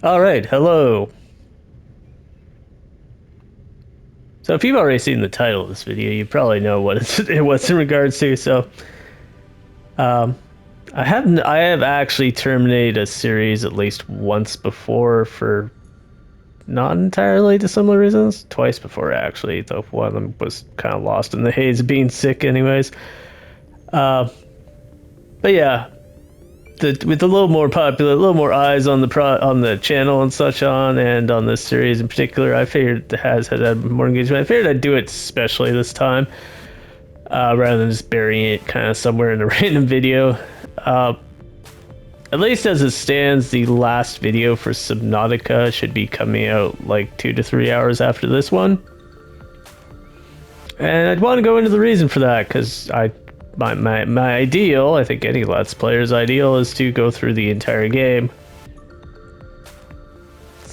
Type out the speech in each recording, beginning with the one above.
All right, hello. So if you've already seen the title of this video, you probably know what what's in regards to. So, um, I have actually terminated a series at least once before for not entirely dissimilar reasons. Twice before actually, though one of them was kind of lost in the haze of being sick, anyways. Uh, but yeah, with a little more popular, a little more eyes on on the channel and such on, and on this series in particular, I figured it has had more engagement. I figured I'd do it especially this time, rather than just burying it kind of somewhere in a random video. Uh, at least as it stands, the last video for Subnautica should be coming out like 2 to 3 hours after this one. And I'd want to go into the reason for that because my ideal, I think any Let's Player's ideal, is to go through the entire game.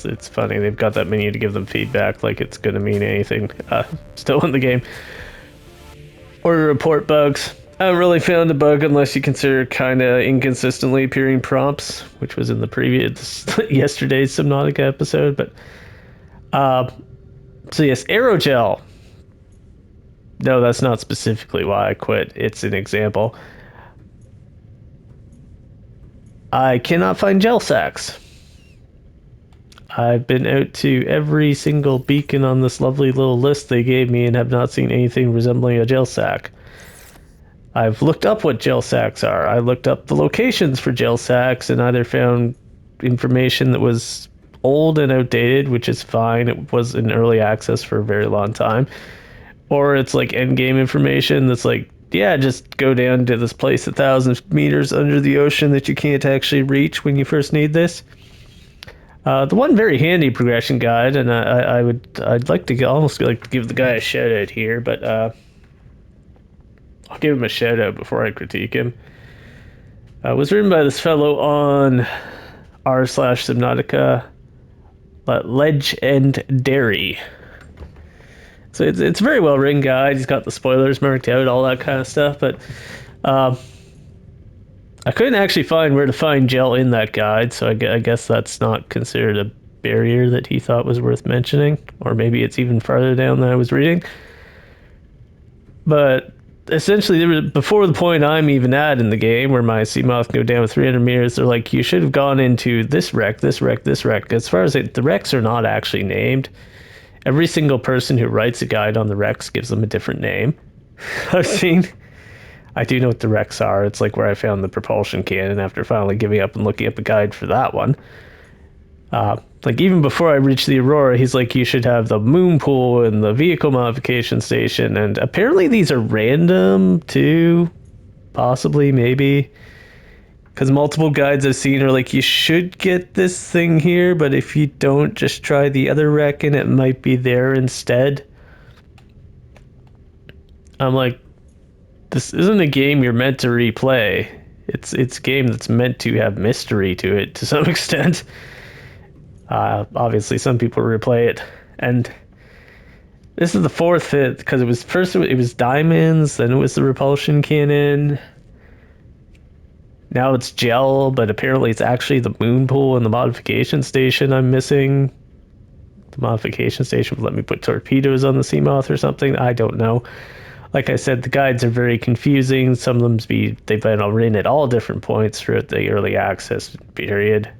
It's funny, they've got that menu to give them feedback like it's going to mean anything still in the game. Or to report bugs. I haven't really found a bug unless you consider kind of inconsistently appearing prompts, which was in the previous yesterday's Subnautica episode. But so yes, aerogel. No, that's not specifically why I quit. It's an example. I cannot find gel sacks. I've been out to every single beacon on this lovely little list they gave me and have not seen anything resembling a gel sack. I've looked up what gel sacks are. I looked up the locations for gel sacks and either found information that was old and outdated, which is fine. It was in early access for a very long time. Or it's like end game information that's like, yeah, just go down to this place 1,000 meters under the ocean that you can't actually reach when you first need this. The one very handy progression guide, and I'd like to almost like to give the guy a shout out here, but I'll give him a shout out before I critique him. Was written by this fellow on r/Subnautica, Ledge and Dairy. So it's a very well written guide. He's got the spoilers marked out, all that kind of stuff. But I couldn't actually find where to find gel in that guide, so I guess that's not considered a barrier that he thought was worth mentioning, or maybe it's even farther down than I was reading. But essentially, before the point I'm even at in the game, where my sea moth can go down with 300 meters, they're like, you should have gone into this wreck, this wreck, this wreck. As far as the wrecks are not actually named, every single person who writes a guide on the wrecks gives them a different name. I've seen. I do know what the wrecks are. It's like where I found the propulsion cannon after finally giving up and looking up a guide for that one. Like even before I reached the Aurora, he's like, you should have the moon pool and the vehicle modification station. And apparently these are random too. Possibly, maybe. Because multiple guides I've seen are like, you should get this thing here, but if you don't, just try the other wreck and it might be there instead. I'm like, this isn't a game you're meant to replay. It's a game that's meant to have mystery to it to some extent. Obviously, some people replay it, and this is the fourth hit because it was first it was diamonds, then it was the repulsion cannon. Now it's gel, but apparently it's actually the moon pool and the modification station I'm missing. The modification station would let me put torpedoes on the Seamoth or something. I don't know. Like I said, the guides are very confusing. Some of them they've been written at all different points throughout the early access period.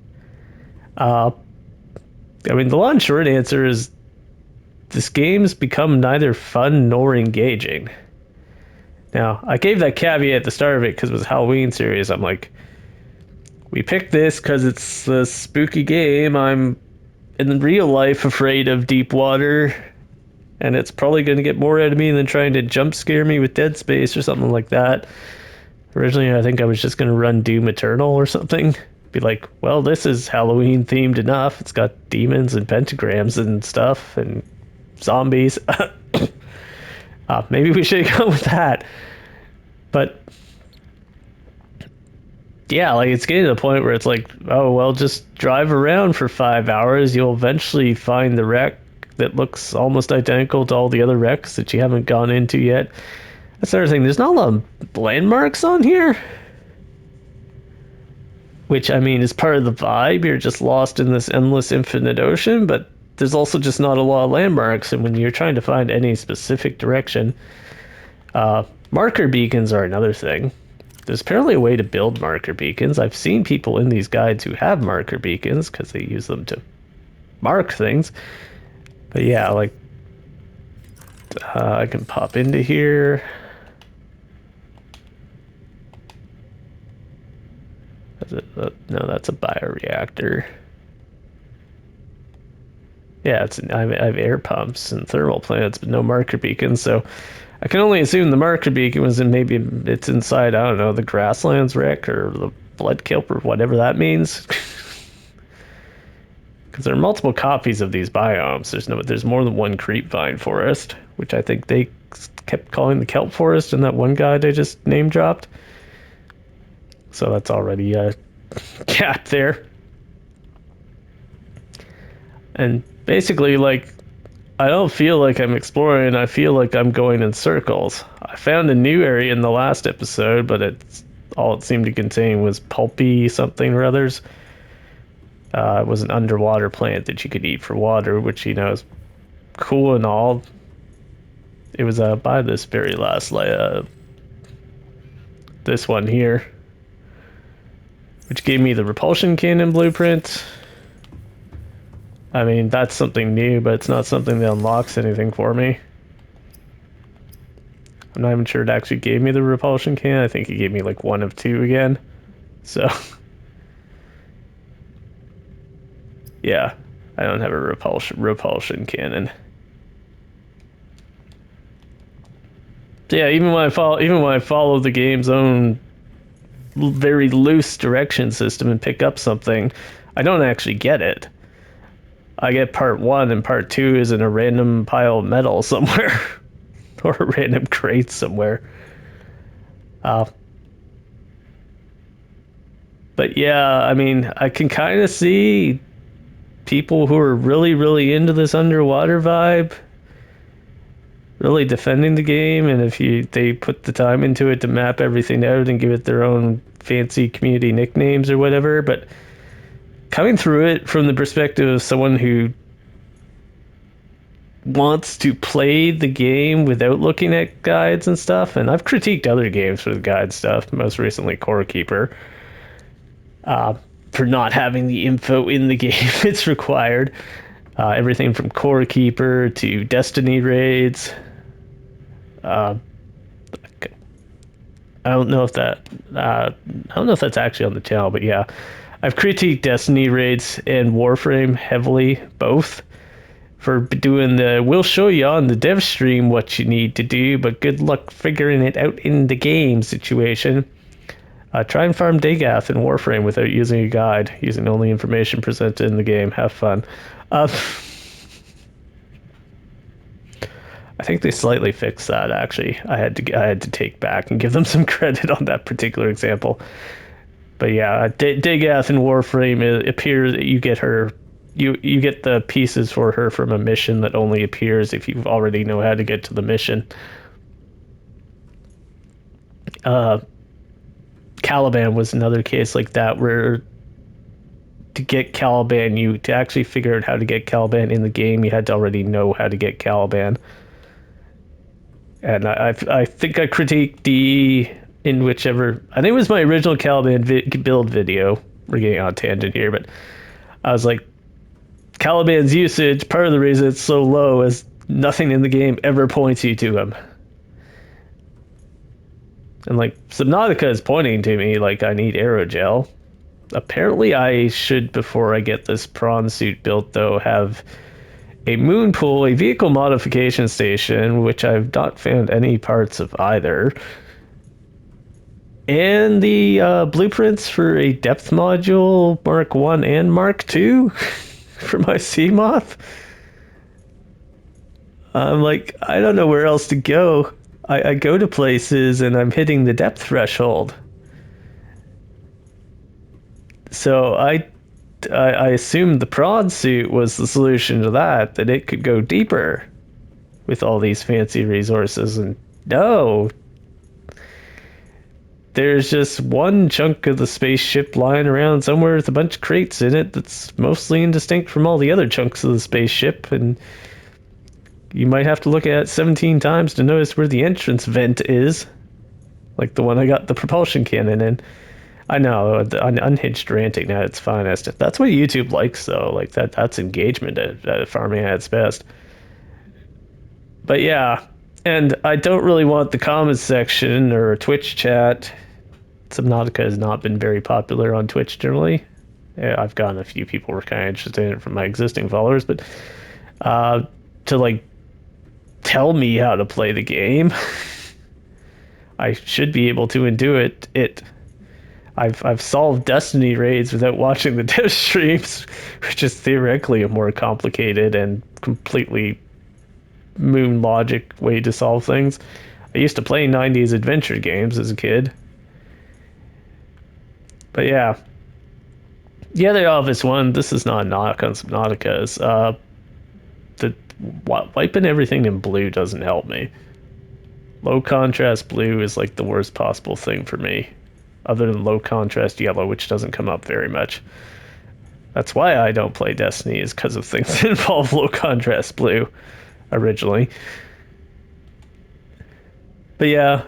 I mean, the long short answer is this game's become neither fun nor engaging. Now, I gave that caveat at the start of it because it was a Halloween series. I'm like, we picked this because it's a spooky game. I'm in real life afraid of deep water, and it's probably going to get more out of me than trying to jump scare me with Dead Space or something like that. Originally, I think I was just going to run Doom Eternal or something. Be like, well, this is Halloween themed enough. It's got demons and pentagrams and stuff and zombies. Maybe we should go with that. But yeah, like it's getting to the point where it's like, oh, well, just drive around for 5 hours. You'll eventually find the wreck that looks almost identical to all the other wrecks that you haven't gone into yet. That's the other thing. There's not a lot of landmarks on here, which I mean is part of the vibe. You're just lost in this endless infinite ocean, but there's also just not a lot of landmarks. And when you're trying to find any specific direction, marker beacons are another thing. There's apparently a way to build marker beacons. I've seen people in these guides who have marker beacons because they use them to mark things. But yeah, like I can pop into here. No, that's a bioreactor. Yeah, I have air pumps and thermal plants, but no marker beacons. So I can only assume the marker beacon was in maybe it's inside, I don't know, the grasslands wreck or the blood kelp or whatever that means. Because there are multiple copies of these biomes. There's more than one creepvine forest, which I think they kept calling the kelp forest in that one guide I just name dropped. So that's already a gap there. And basically, like, I don't feel like I'm exploring. I feel like I'm going in circles. I found a new area in the last episode, but it's all it seemed to contain was pulpy something or others. It was an underwater plant that you could eat for water, which, you know, is cool and all. It was by this very last this one here, which gave me the repulsion cannon blueprint. I mean, that's something new, but it's not something that unlocks anything for me. I'm not even sure it actually gave me the repulsion cannon. I think it gave me like 1 of 2 again. So, yeah, I don't have a repulsion cannon. So yeah, even when I follow the game's own very loose direction system and pick up something, I don't actually get it. I get part 1 and part 2 is in a random pile of metal somewhere. Or a random crate somewhere. But yeah, I mean, I can kind of see people who are really, really into this underwater vibe really defending the game, and if they put the time into it to map everything out and give it their own fancy community nicknames or whatever. But coming through it from the perspective of someone who wants to play the game without looking at guides and stuff, and I've critiqued other games for the guide stuff, most recently Core Keeper, for not having the info in the game it's required. Everything from Core Keeper to Destiny raids. I don't know if that's actually on the channel, but yeah, I've critiqued Destiny raids and Warframe heavily, both, for doing we'll show you on the dev stream what you need to do, but good luck figuring it out in the game situation. Try and farm Dagath in Warframe without using a guide, using only information presented in the game. Have fun. I think they slightly fixed that, actually. I had to take back and give them some credit on that particular example. But yeah, Dagath in Warframe, it appears that you get her, you get the pieces for her from a mission that only appears if you already know how to get to the mission. Caliban was another case like that, where to get Caliban, to actually figure out how to get Caliban in the game, you had to already know how to get Caliban. And I think I critiqued in whichever, I think it was my original Caliban build video. We're getting on a tangent here, but I was like, Caliban's usage, part of the reason it's so low is nothing in the game ever points you to him. And like, Subnautica is pointing to me like I need aerogel. Apparently I should, before I get this prawn suit built though, have a moon pool, a vehicle modification station, which I've not found any parts of either, and the blueprints for a depth module Mark 1 and Mark 2 for my Seamoth. I'm like, I don't know where else to go. I go to places and I'm hitting the depth threshold. So I assumed the prawn suit was the solution to that it could go deeper with all these fancy resources, and no. there's just one chunk of the spaceship lying around somewhere with a bunch of crates in it that's mostly indistinct from all the other chunks of the spaceship, and you might have to look at it 17 times to notice where the entrance vent is, like the one I got the propulsion cannon in. I know, the unhinged ranting at its finest. That's what YouTube likes, though. Like that's engagement at farming at its best. But yeah, and I don't really want the comments section or Twitch chat. Subnautica has not been very popular on Twitch generally. Yeah, I've gotten a few people who were kind of interested in it from my existing followers, but to like tell me how to play the game, I should be able to and do it. I've solved Destiny raids without watching the dev streams, which is theoretically a more complicated and completely moon logic way to solve things. I used to play 90s adventure games as a kid. But yeah. The other obvious one, this is not a knock on Subnautica, is the wiping everything in blue doesn't help me. Low contrast blue is like the worst possible thing for me, other than low contrast yellow, which doesn't come up very much. That's why I don't play Destiny, is because of things that involve low contrast blue originally. But yeah,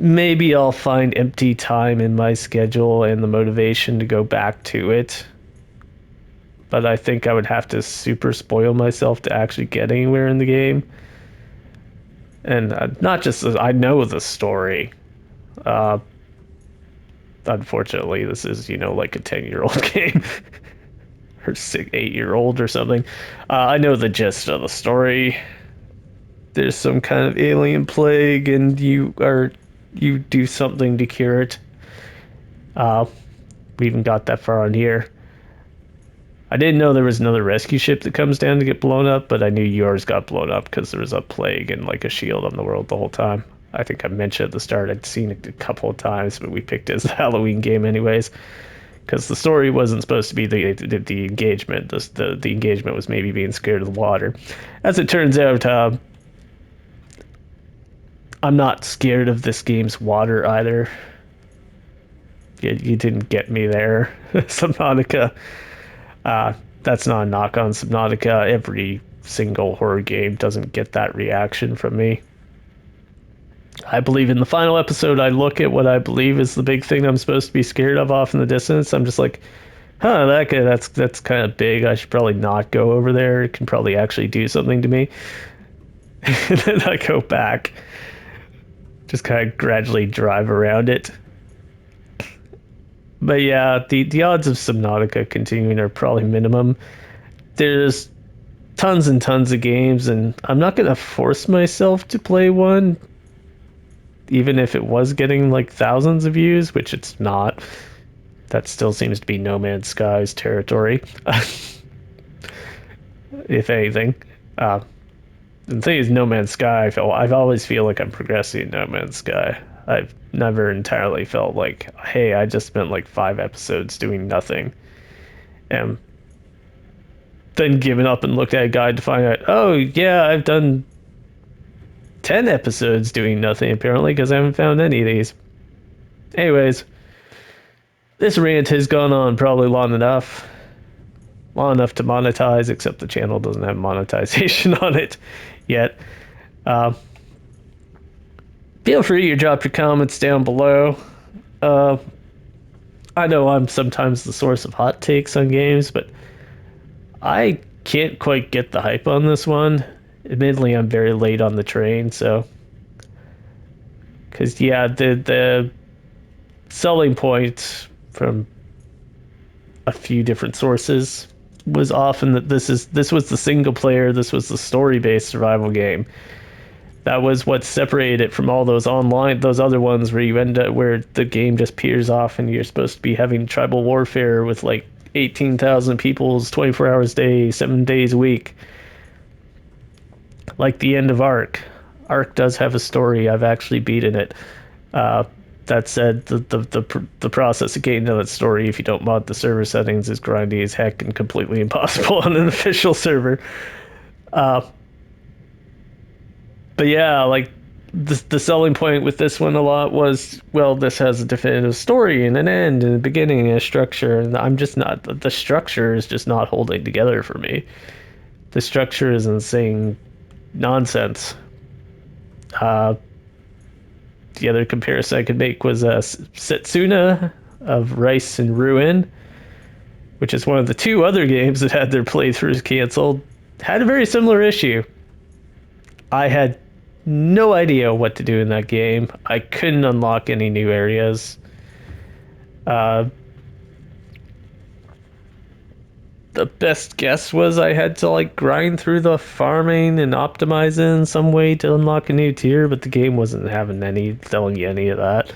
maybe I'll find empty time in my schedule and the motivation to go back to it. But I think I would have to super spoil myself to actually get anywhere in the game. And not just, I know the story. Unfortunately, this is, like a 10-year-old game. Or 8-year-old or something. I know the gist of the story. There's some kind of alien plague, and you do something to cure it. We even got that far on here. I didn't know there was another rescue ship that comes down to get blown up, but I knew yours got blown up because there was a plague and like a shield on the world the whole time. I think I mentioned at the start I'd seen it a couple of times, but we picked it as a Halloween game anyways, because the story wasn't supposed to be the engagement. The engagement was maybe being scared of the water. As it turns out, I'm not scared of this game's water either. You didn't get me there, Subnautica. That's not a knock on Subnautica. Every single horror game doesn't get that reaction from me. I believe in the final episode, I look at what I believe is the big thing I'm supposed to be scared of off in the distance. I'm just like, that guy, that's kind of big. I should probably not go over there. It can probably actually do something to me. And then I go back. Just kind of gradually drive around it. But yeah, the odds of Subnautica continuing are probably minimum. There's tons and tons of games, and I'm not going to force myself to play one, even if it was getting like thousands of views, which it's not. That still seems to be No Man's Sky's territory, if anything. The thing is, No Man's Sky, I've always feel like I'm progressing in No Man's Sky. I've never entirely felt like, hey, I just spent like 5 episodes doing nothing, and then given up and looked at a guide to find out, oh yeah, I've done 10 episodes doing nothing apparently because I haven't found any of these. Anyways, this rant has gone on probably long enough to monetize, except the channel doesn't have monetization on it yet. Feel free to drop your comments down below. I know I'm sometimes the source of hot takes on games, but I can't quite get the hype on this one. Admittedly, I'm very late on the train, so... Because, yeah, the selling point from a few different sources was often that this was the single player, this was the story-based survival game. That was what separated it from all those other ones where you end up where the game just peers off and you're supposed to be having tribal warfare with like 18,000 people's 24 hours a day, 7 days a week. Like the end of Ark. Ark does have a story. I've actually beaten it. That said, the process of getting to that story, if you don't mod the server settings, is grindy as heck and completely impossible on an official server. But yeah, like the selling point with this one a lot was, well, this has a definitive story and an end and a beginning and a structure, and I'm just not. The structure is just not holding together for me. The structure is insane nonsense. Uh, the other comparison I could make was Setsuna of Rice and Ruin, which is one of the two other games that had their playthroughs canceled, had a very similar issue. I had no idea what to do in that game. I couldn't unlock any new areas. Uh, the best guess was I had to like grind through the farming and optimize it in some way to unlock a new tier, but the game wasn't having any telling you any of that.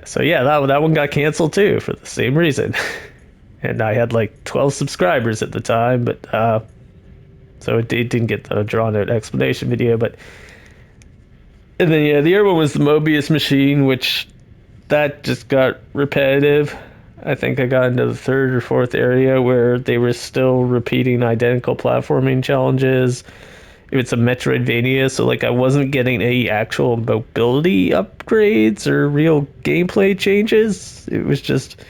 So yeah, that one got canceled too for the same reason. And I had like 12 subscribers at the time, but so it didn't get the drawn out explanation video. But and then yeah, the other one was the Mobius machine, which that just got repetitive. I think I got into the third or fourth area where they were still repeating identical platforming challenges. It's a Metroidvania, so like I wasn't getting any actual mobility upgrades or real gameplay changes. It was just,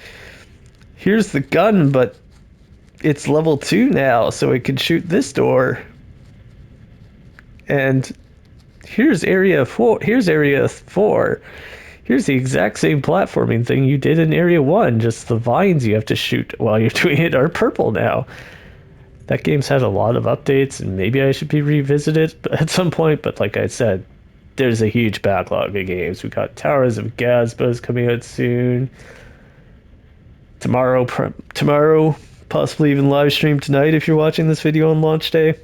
here's the gun, but it's level 2 now, so it can shoot this door. And here's area 4. Here's area 4. Here's the exact same platforming thing you did in area 1, just the vines you have to shoot while you're doing it are purple now. That game's had a lot of updates, and maybe I should be revisited at some point, but like I said, there's a huge backlog of games. We got Towers of Gazbas coming out soon. Tomorrow, possibly even live stream tonight if you're watching this video on launch day,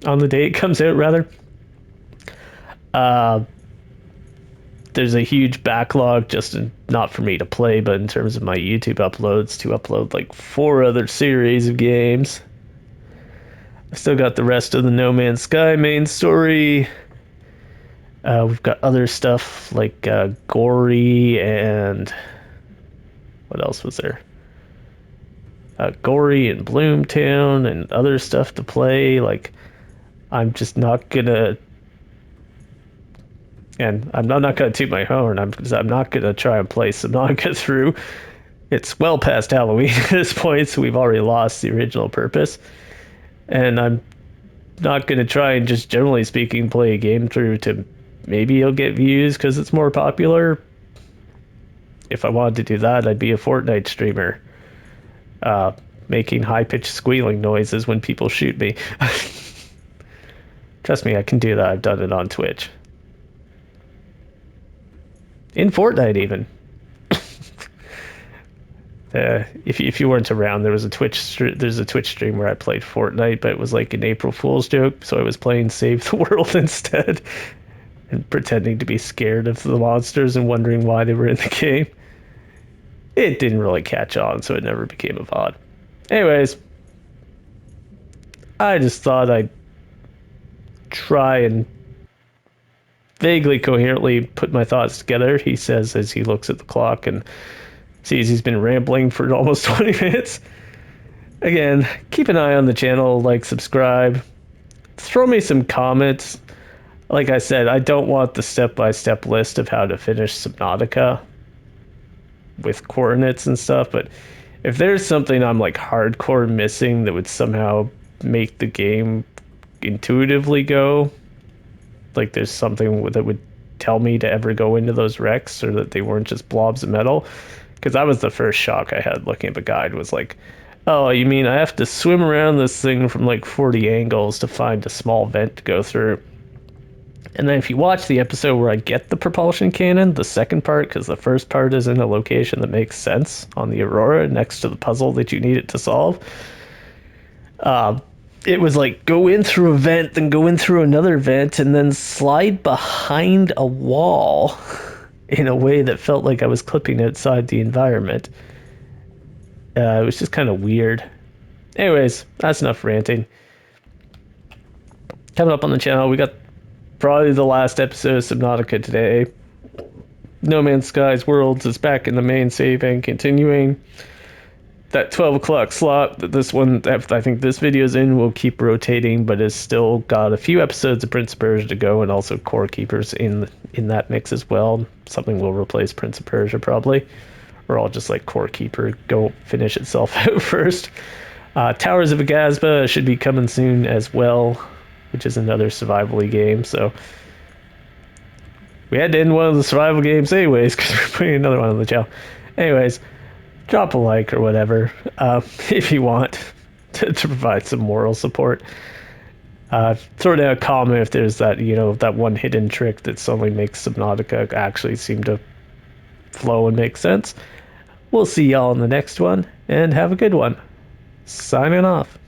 on the day it comes out, rather. There's a huge backlog, just not for me to play, but in terms of my YouTube uploads, to upload like 4 other series of games. I still got the rest of the No Man's Sky main story. We've got other stuff like Gory and what else was there? Gory and Bloomtown and other stuff to play. Like, I'm just not gonna, and I'm not gonna toot my horn. I'm not gonna try and play Subnautica through. It's well past Halloween at this point, so we've already lost the original purpose. And I'm not gonna try and, just generally speaking, play a game through to maybe it'll get views because it's more popular. If I wanted to do that, I'd be a Fortnite streamer, making high-pitched squealing noises when people shoot me. Trust me, I can do that. I've done it on Twitch. In Fortnite, even. If you weren't around, there's a Twitch stream where I played Fortnite, but it was like an April Fool's joke, so I was playing Save the World instead, and pretending to be scared of the monsters and wondering why they were in the game. It didn't really catch on, so it never became a VOD. Anyways, I just thought I'd try and vaguely coherently put my thoughts together, he says as he looks at the clock and sees he's been rambling for almost 20 minutes. Again, keep an eye on the channel, like, subscribe, throw me some comments. Like I said, I don't want the step-by-step list of how to finish Subnautica with coordinates and stuff, but if there's something I'm like hardcore missing that would somehow make the game intuitively go, like there's something that would tell me to ever go into those wrecks, or that they weren't just blobs of metal, because that was the first shock I had looking at the guide, was like, oh, you mean I have to swim around this thing from like 40 angles to find a small vent to go through? And then if you watch the episode where I get the propulsion cannon, the second part, because the first part is in a location that makes sense on the Aurora next to the puzzle that you need it to solve, it was like go in through a vent, then go in through another vent, and then slide behind a wall in a way that felt like I was clipping outside the environment. It was just kind of weird. Anyways, that's enough ranting. Coming up on the channel, we got probably the last episode of Subnautica today. No Man's Sky's Worlds is back in the main save and continuing. that 12 o'clock slot that this one, I think this video's in, will keep rotating, but it's still got a few episodes of Prince of Persia to go, and also Core Keepers in that mix as well. Something will replace Prince of Persia probably, or I'll just like Core Keeper go finish itself out first. Towers of Agasba should be coming soon as well, which is another survival game. So we had to end one of the survival games anyways because we're putting another one on the channel. Anyways, drop a like or whatever if you want to provide some moral support. Throw down a comment if there's that, that one hidden trick that suddenly makes Subnautica actually seem to flow and make sense. We'll see y'all in the next one, and have a good one. Signing off.